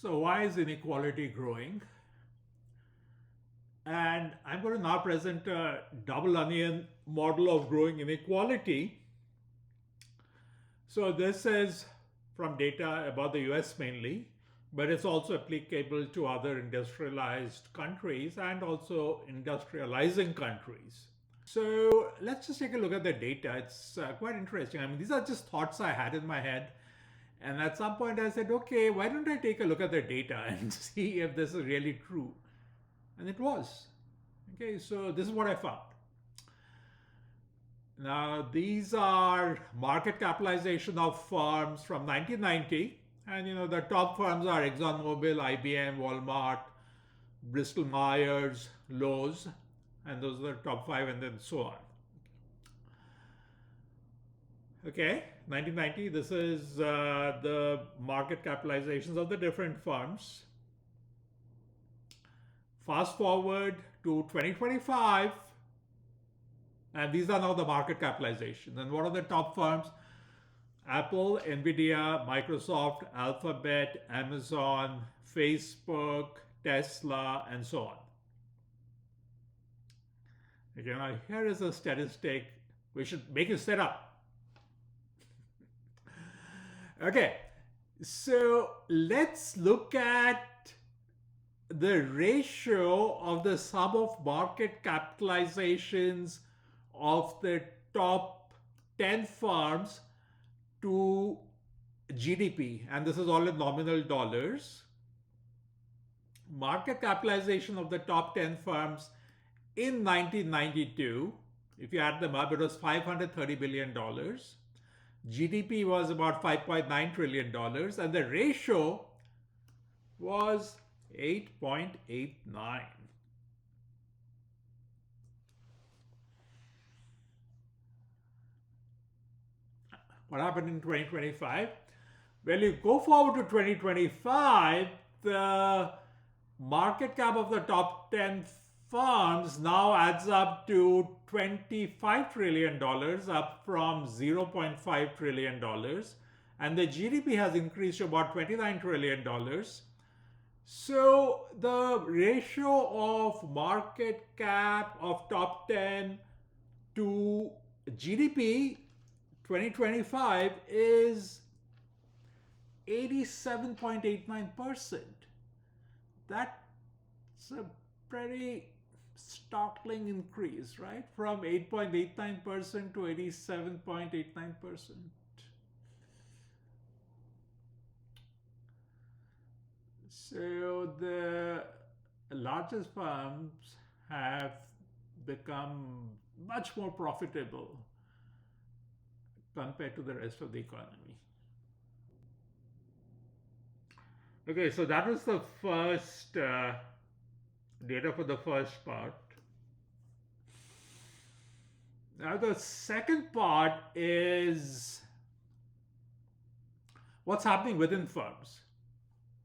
So why is inequality growing? And I'm going to now present a double onion model of growing inequality. So this is from data about the US mainly, but it's also applicable to other industrialized countries and also industrializing countries. So let's just take a look at the data. It's quite interesting. I mean, these are just thoughts I had in my head. And at some point I said, okay, why don't I take a look at the data and see if this is really true? And it was. Okay, so this is what I found. Now, these are market capitalization of firms from 1990. And the top firms are ExxonMobil, IBM, Walmart, Bristol Myers, Lowe's, and those are the top five, and then so on. Okay, 1990, this is the market capitalizations of the different firms. Fast forward to 2025, and these are now the market capitalizations. And what are the top firms? Apple, Nvidia, Microsoft, Alphabet, Amazon, Facebook, Tesla, and so on. Okay, now here is a statistic. We should make it set up. Okay, so let's look at the ratio of the sum of market capitalizations of the top 10 firms to GDP, and this is all in nominal dollars. Market capitalization of the top 10 firms in 1992, if you add them up, it was $530 billion. GDP was about $5.9 trillion, and the ratio was 8.89. What happened in 2025? Well, you go forward to 2025, the market cap of the top 10 firms now adds up to $25 trillion, up from $0.5 trillion. And the GDP has increased to about $29 trillion. So the ratio of market cap of top 10 to GDP 2025 is 87.89%. That's a pretty startling increase, right? From 8.89% to 87.89%. So the largest firms have become much more profitable compared to the rest of the economy. Okay, so that was the first data for the first part. Now the second part is what's happening within firms.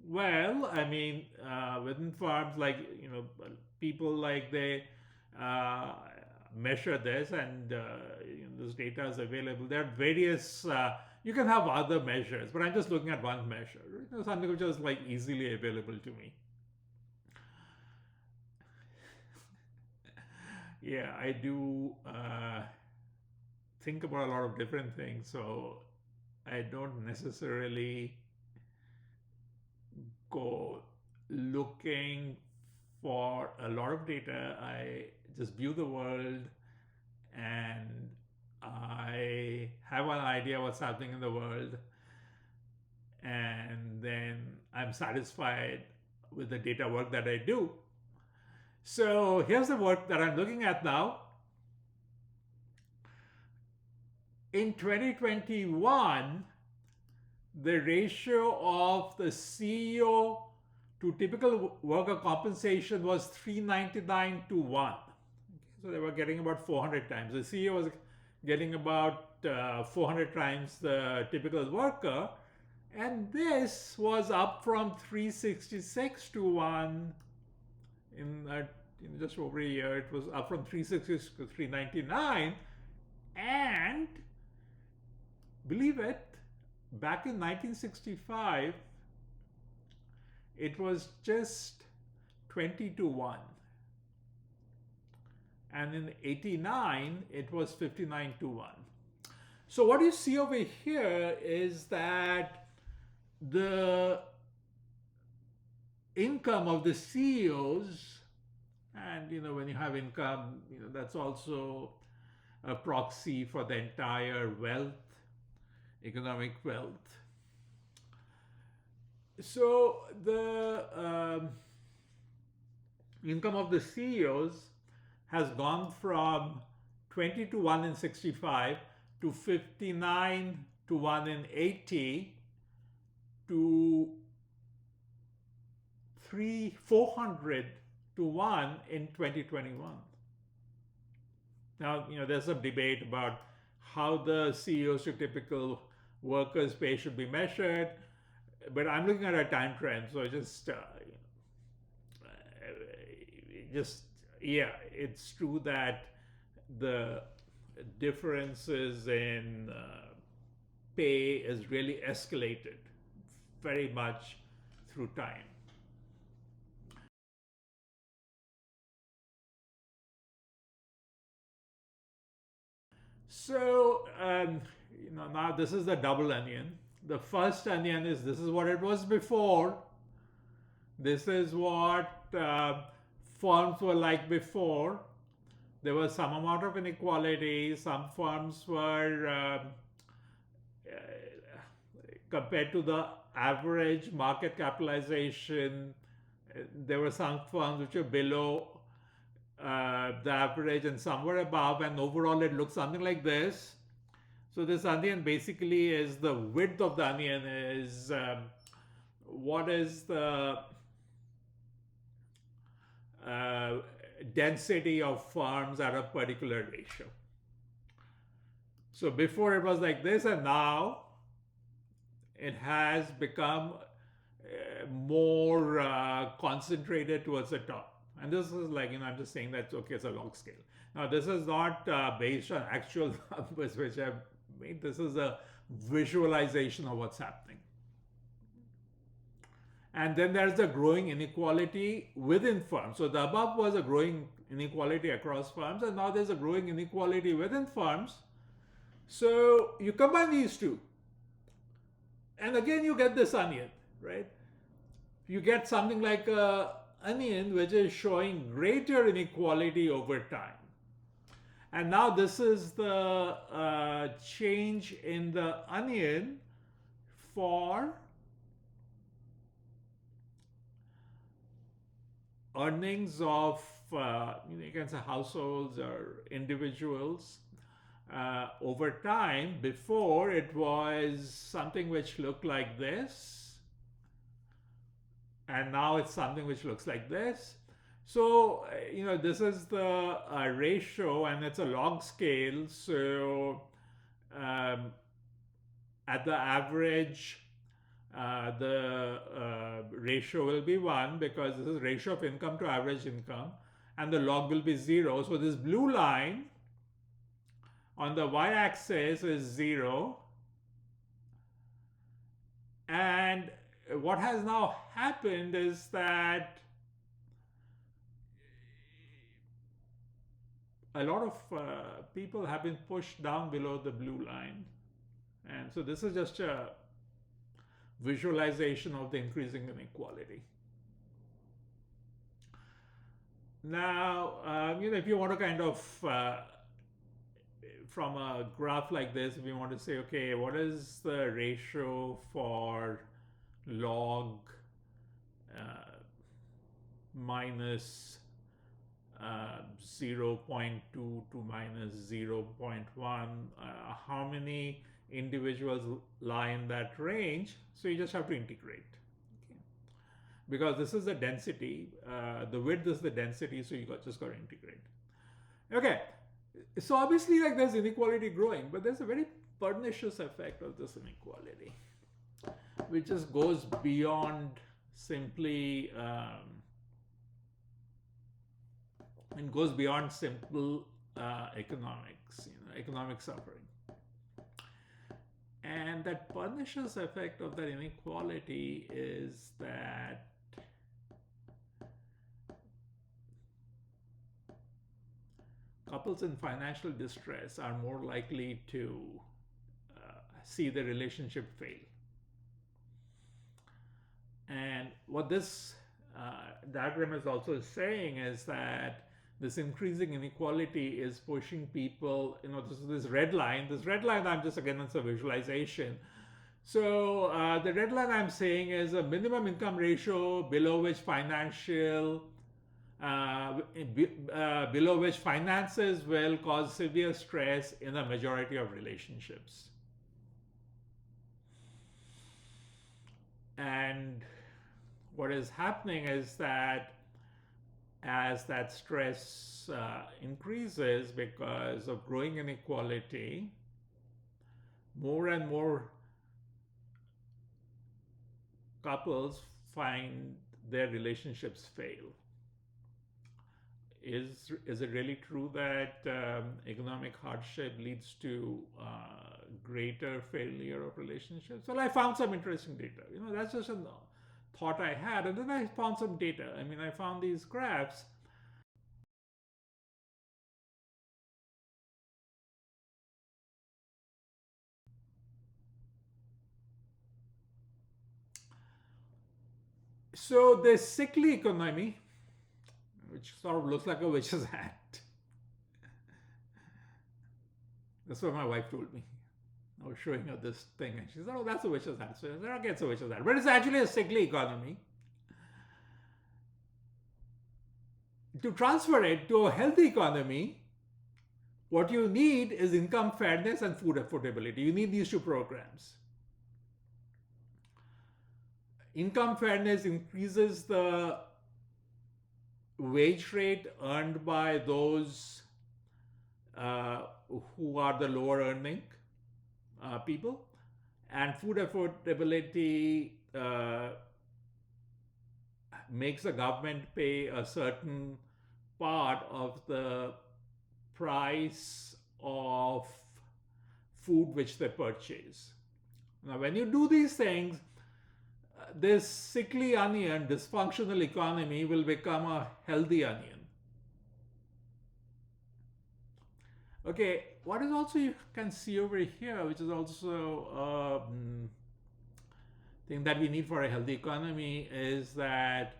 Well, I mean, within firms, like, people like they measure this, and this data is available. There are various, you can have other measures, but I'm just looking at one measure, something which is like easily available to me. Yeah, I do think about a lot of different things, so I don't necessarily go looking for a lot of data. I just view the world and I have an idea what's happening in the world, and then I'm satisfied with the data work that I do. So here's the work that I'm looking at now. In 2021, the ratio of the CEO to typical worker compensation was 399 to 1. So they were getting about 400 times. The CEO was getting about 400 times the typical worker. And this was up from 366 to 1 in just over a year. It was up from 366 to 399. And believe it, back in 1965, it was just 20 to 1. And in 89, it was 59 to 1. So what you see over here is that the income of the CEOs, and when you have income, that's also a proxy for the entire wealth, economic wealth. So the income of the CEOs has gone from 20 to 1 in 65 to 59 to 1 in 80 to 400 to 1 in 2021. Now, there's some debate about how the CEOs to typical workers' pay should be measured, but I'm looking at a time trend, so yeah, it's true that the differences in pay is really escalated very much through time. So, now this is the double onion. The first onion is this is what it was before. This is what firms were like before. There was some amount of inequality. Some firms were, compared to the average market capitalization, there were some firms which were below the average and some were above, and overall it looks something like this. So this onion basically is the width of the onion is what is the density of firms at a particular ratio. So before it was like this, and now it has become more concentrated towards the top. And this is like, I'm just saying that, okay, it's a log scale. Now, this is not based on actual numbers which I've made. This is a visualization of what's happening. And then there's the growing inequality within firms. So the above was a growing inequality across firms, and now there's a growing inequality within firms. So you combine these two, and again you get this onion, right? You get something like a onion which is showing greater inequality over time. And now this is the change in the onion for earnings of you can say households or individuals over time. Before, it was something which looked like this, and now it's something which looks like this. So this is the ratio, and it's a log scale. So at the average, the ratio will be 1, because this is ratio of income to average income, and the log will be 0. So this blue line on the y-axis is 0, and what has now happened is that a lot of people have been pushed down below the blue line, and so this is just a visualization of the increasing inequality. Now, if you want to kind of from a graph like this, if you want to say, okay, what is the ratio for log minus 0.2 to minus 0.1, how many individuals lie in that range? So you just have to integrate, okay? Because this is the density, the width is the density, so you just got to integrate. Okay, so obviously, like, there's inequality growing, but there's a very pernicious effect of this inequality, which just goes beyond simply and goes beyond simple economics, economic suffering. And that pernicious effect of that inequality is that couples in financial distress are more likely to see their relationship fail. And what this diagram is also saying is that this increasing inequality is pushing people, this red line. This red line, I'm just, again, it's a visualization. So the red line I'm saying is a minimum income ratio below which finances will cause severe stress in a majority of relationships. And what is happening is that as that stress increases because of growing inequality, more and more couples find their relationships fail. Is it really true that economic hardship leads to greater failure of relationships? Well, I found some interesting data. That's just a thought I had, and then I found some data. I found these graphs. So the sickly economy, which sort of looks like a witch's hat. That's what my wife told me. I was showing her this thing, and she said, "Oh, that's a witch's hat." So I said, "Okay, it's a witch's hat," but it's actually a sickly economy. To transfer it to a healthy economy, what you need is income fairness and food affordability. You need these two programs. Income fairness increases the wage rate earned by those who are the lower earning people, and food affordability makes the government pay a certain part of the price of food which they purchase. Now, when you do these things, this sickly onion, dysfunctional economy, will become a healthy onion. Okay, what is also you can see over here, which is also a thing that we need for a healthy economy, is that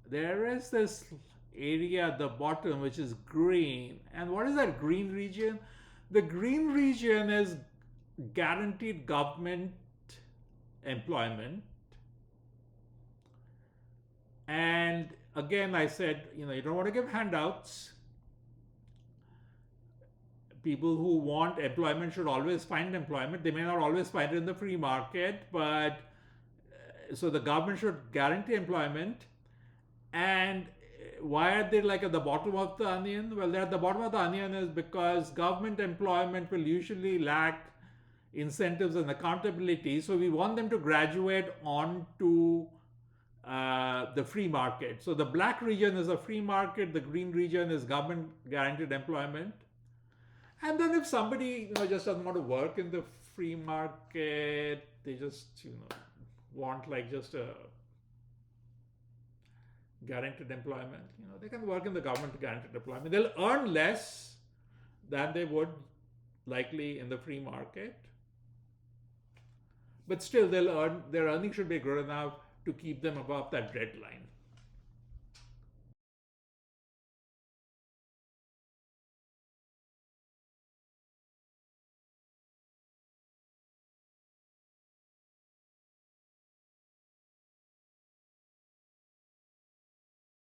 there is this area at the bottom which is green. And what is that green region? The green region is guaranteed government employment. And again, I said, you don't want to give handouts. People who want employment should always find employment. They may not always find it in the free market, but so the government should guarantee employment. And why are they like at the bottom of the onion? Well, they're at the bottom of the onion is because government employment will usually lack incentives and accountability. So we want them to graduate onto the free market. So the black region is a free market, the green region is government guaranteed employment. And then if somebody just doesn't want to work in the free market, they just want like just a guaranteed employment, they can work in the government guaranteed employment. They'll earn less than they would likely in the free market, but still their earnings should be good enough to keep them above that red line.